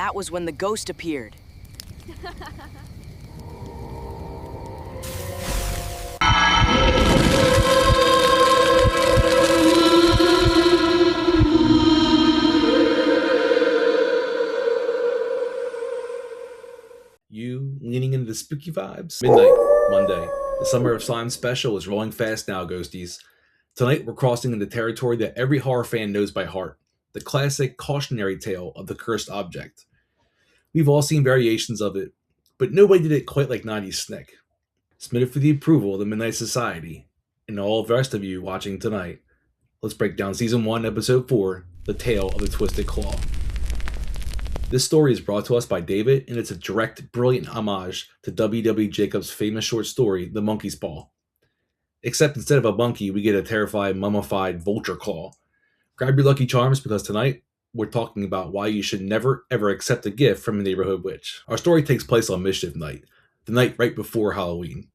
that was when the ghost appeared. You leaning into the spooky vibes? Midnight, Monday. The Summer of Slime special is rolling fast now, ghosties. Tonight we're crossing into territory that every horror fan knows by heart. The classic cautionary tale of the cursed object. We've all seen variations of it, but nobody did it quite like 90s Snick. Submitted for the approval of the Midnight Society, and all the rest of you watching tonight. Let's break down Season 1, Episode 4, The Tale of the Twisted Claw. This story is brought to us by David, and it's a direct, brilliant homage to W. W. Jacobs' famous short story, The Monkey's Paw. Except instead of a monkey, we get a terrified, mummified vulture claw. Grab your lucky charms, because tonight, we're talking about why you should never, ever accept a gift from a neighborhood witch. Our story takes place on Mischief Night, the night right before Halloween.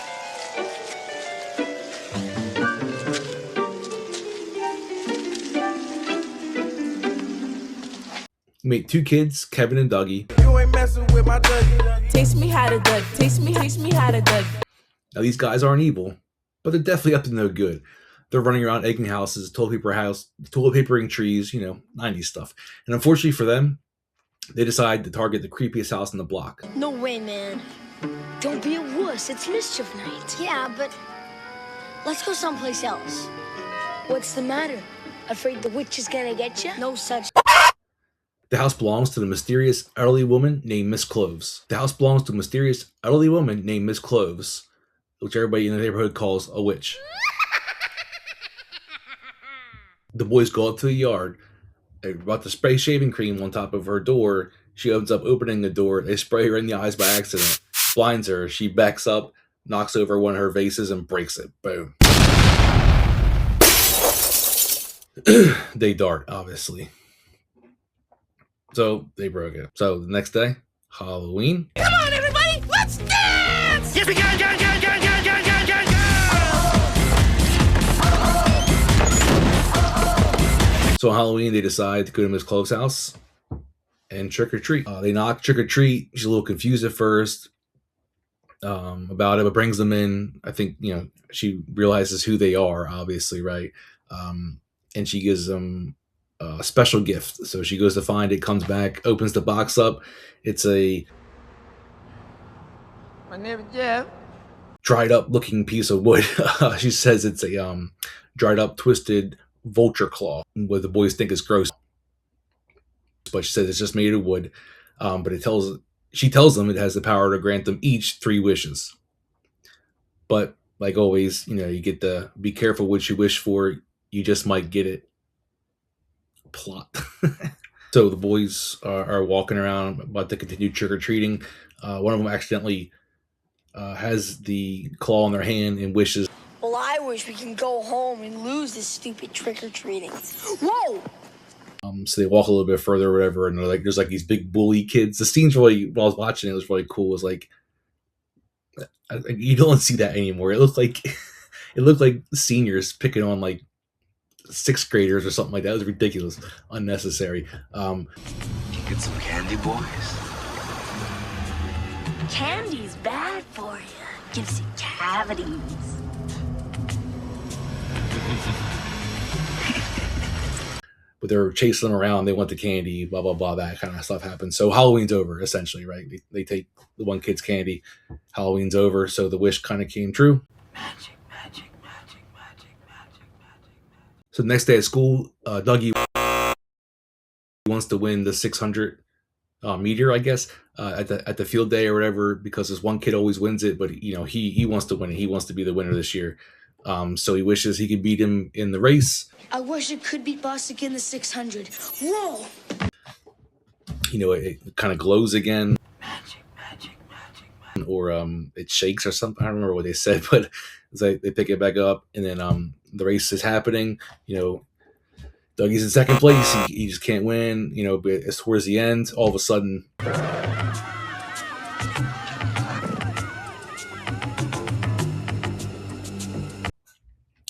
You meet two kids, Kevin and Dougie. You ain't messing with my Dougie. Taste me how to Doug. Taste me how to Doug. Now these guys aren't evil, but they're definitely up to no good. They're running around egging houses, toilet papering trees, 90s stuff. And unfortunately for them, they decide to target the creepiest house in the block. No way, man. Don't be a wuss. It's Mischief Night. Yeah, but let's go someplace else. What's the matter? Afraid the witch is gonna get you? No such. The house belongs to the mysterious elderly woman named Miss Cloves. Which everybody in the neighborhood calls a witch. The boys go up to the yard. They're about to spray shaving cream on top of her door. She ends up opening the door. They spray her in the eyes by accident. Blinds her. She backs up, knocks over one of her vases, and breaks it. Boom. They dart, obviously. So they broke it. So the next day, Halloween. Come on, everybody, let's dance! Yes, we can. So on Halloween, they decide to go to Miss Clove's house and trick or treat. They knock trick or treat. She's a little confused at first about it, but brings them in. I think she realizes who they are, obviously, right? And she gives them a special gift. So she goes to find it, comes back, opens the box up. It's a My name is Jeff. dried up looking piece of wood. She says it's a dried up, twisted vulture claw. What the boys think is gross, but she says it's just made of wood. But she tells them it has the power to grant them each 3 wishes. But like always, you get the be careful what you wish for. You just might get it plot. So the boys are walking around about to continue trick-or-treating. One of them accidentally has the claw in their hand and wishes. Well, I wish we can go home and lose this stupid trick-or-treating. Whoa! So they walk a little bit further or whatever, and there's like these big bully kids. The scene's really, while I was watching it was really cool. It was like, you don't see that anymore. It looked like seniors picking on like 6th graders or something like that. It was ridiculous, unnecessary. Get some candy, boys. Candy's bad for you. Gives you cavities. But they're chasing them around. They want the candy, blah, blah, blah. That kind of stuff happens. So Halloween's over, essentially, right? They take the one kid's candy. Halloween's over. So the wish kind of came true. Magic. So the next day at school, Dougie wants to win the 600 meter, I guess, at the field day or whatever, because this one kid always wins it, but he wants to win it. He wants to be the winner this year. So he wishes he could beat him in the race. I wish it could beat Bostic in the 600. Whoa! It kind of glows again. Magic. Or it shakes or something. I don't remember what they said, but it's like they pick it back up, and then the race is happening. Dougie's in second place. He just can't win. But it's towards the end. All of a sudden,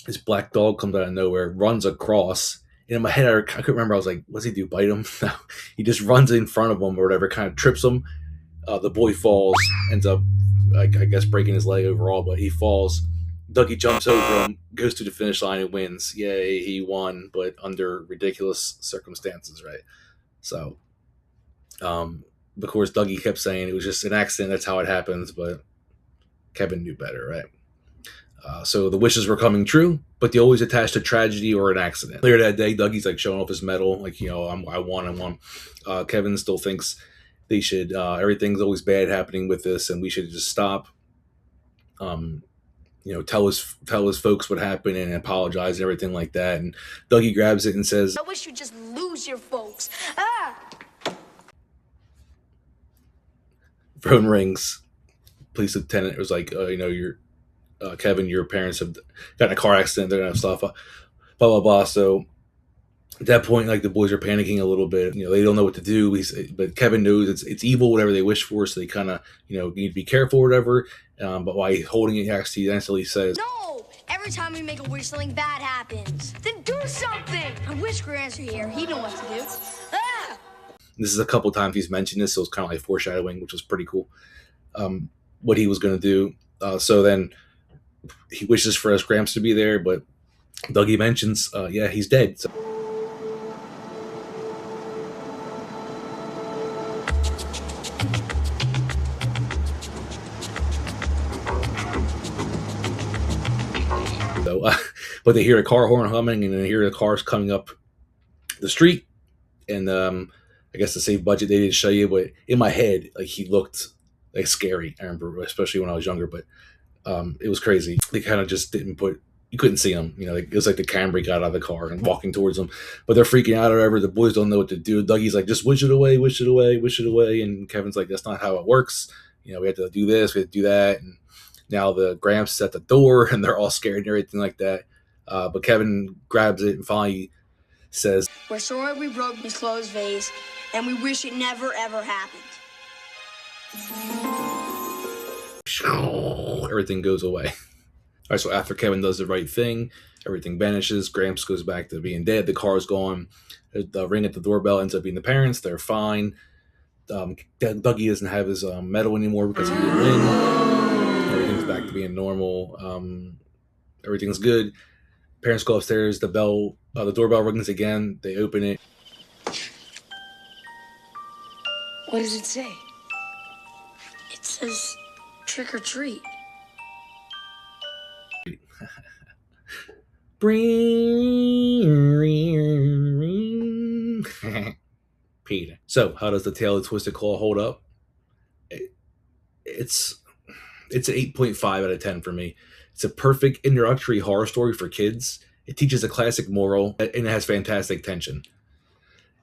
this black dog comes out of nowhere, runs across, And in my head, I couldn't remember. I was like, what's he do? Bite him? No. He just runs in front of him or whatever, kind of trips him. The boy falls, ends up, I guess, breaking his leg overall, but he falls. Dougie jumps over him, goes to the finish line, and wins. Yay, he won, but under ridiculous circumstances, right? So, of course, Dougie kept saying it was just an accident. That's how it happens, but Kevin knew better, right? So the wishes were coming true, but they always attached to tragedy or an accident. Later that day, Dougie's like showing off his medal, like, you know, I won. Kevin still thinks they should, everything's always bad happening with this, and we should just stop. You know, tell his folks what happened and apologize and everything like that. And Dougie grabs it and says, I wish you'd just lose your folks. Ah! phone rings. Police lieutenant was like, you know, Kevin, your parents have got in a car accident. They're gonna have stuff, blah blah blah. So at that point, like, the boys are panicking a little bit. You know, they don't know what to do. But Kevin knows it's evil, whatever they wish for. So they kind of, you know, need to be careful, or whatever. But while he's holding it, he accidentally says, No! Every time we make a wish, something bad happens. Then do something! I wish Grant's were here. He'd know what to do. Ah! This is a couple times he's mentioned this, so it's kind of like foreshadowing, which was pretty cool. What he was going to do. So then he wishes for his Gramps to be there, but Dougie mentions, yeah, he's dead. So but they hear a car horn humming, and they hear the cars coming up the street. And I guess to save budget, they didn't show you, but in my head, like, he looked like scary. I remember, especially when I was younger, but it was crazy. They kind of just didn't you couldn't see him. You know, it was like the Camry got out of the car and walking towards them, but they're freaking out or whatever. The boys don't know what to do. Dougie's like, just wish it away, wish it away, wish it away. And Kevin's like, that's not how it works. You know, we have to do this, we have to do that. And now the Gramps is at the door, and they're all scared and everything like that. But Kevin grabs it and finally says, We're sorry we broke Miss Chloe's vase, and we wish it never, ever happened. everything goes away. All right, so after Kevin does the right thing, everything vanishes. Gramps goes back to being dead. The car's gone. The ring at the doorbell ends up being the parents. They're fine. Dougie doesn't have his medal anymore because he didn't win. Everything's back to being normal. Everything's good. Parents go upstairs. The doorbell rings again. They open it. What does it say? It says trick or treat. Peter. So, how does the Tale of Twisted Claw hold up? It's an 8.5 out of 10 for me. It's a perfect introductory horror story for kids. It teaches a classic moral, and it has fantastic tension.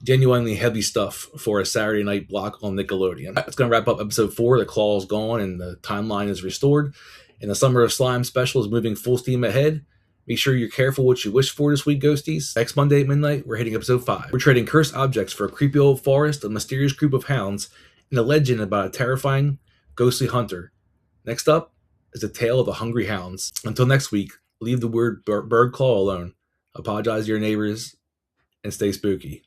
Genuinely heavy stuff for a Saturday night block on Nickelodeon. It's going to wrap up episode 4. The claw is gone and the timeline is restored. And the Summer of Slime special is moving full steam ahead. Make sure you're careful what you wish for this week, ghosties. Next Monday at midnight, we're hitting episode 5. We're trading cursed objects for a creepy old forest, a mysterious group of hounds, and a legend about a terrifying, ghostly hunter. Next up is the tale of the hungry hounds. Until next week, leave the word bird claw alone. Apologize to your neighbors, and stay spooky.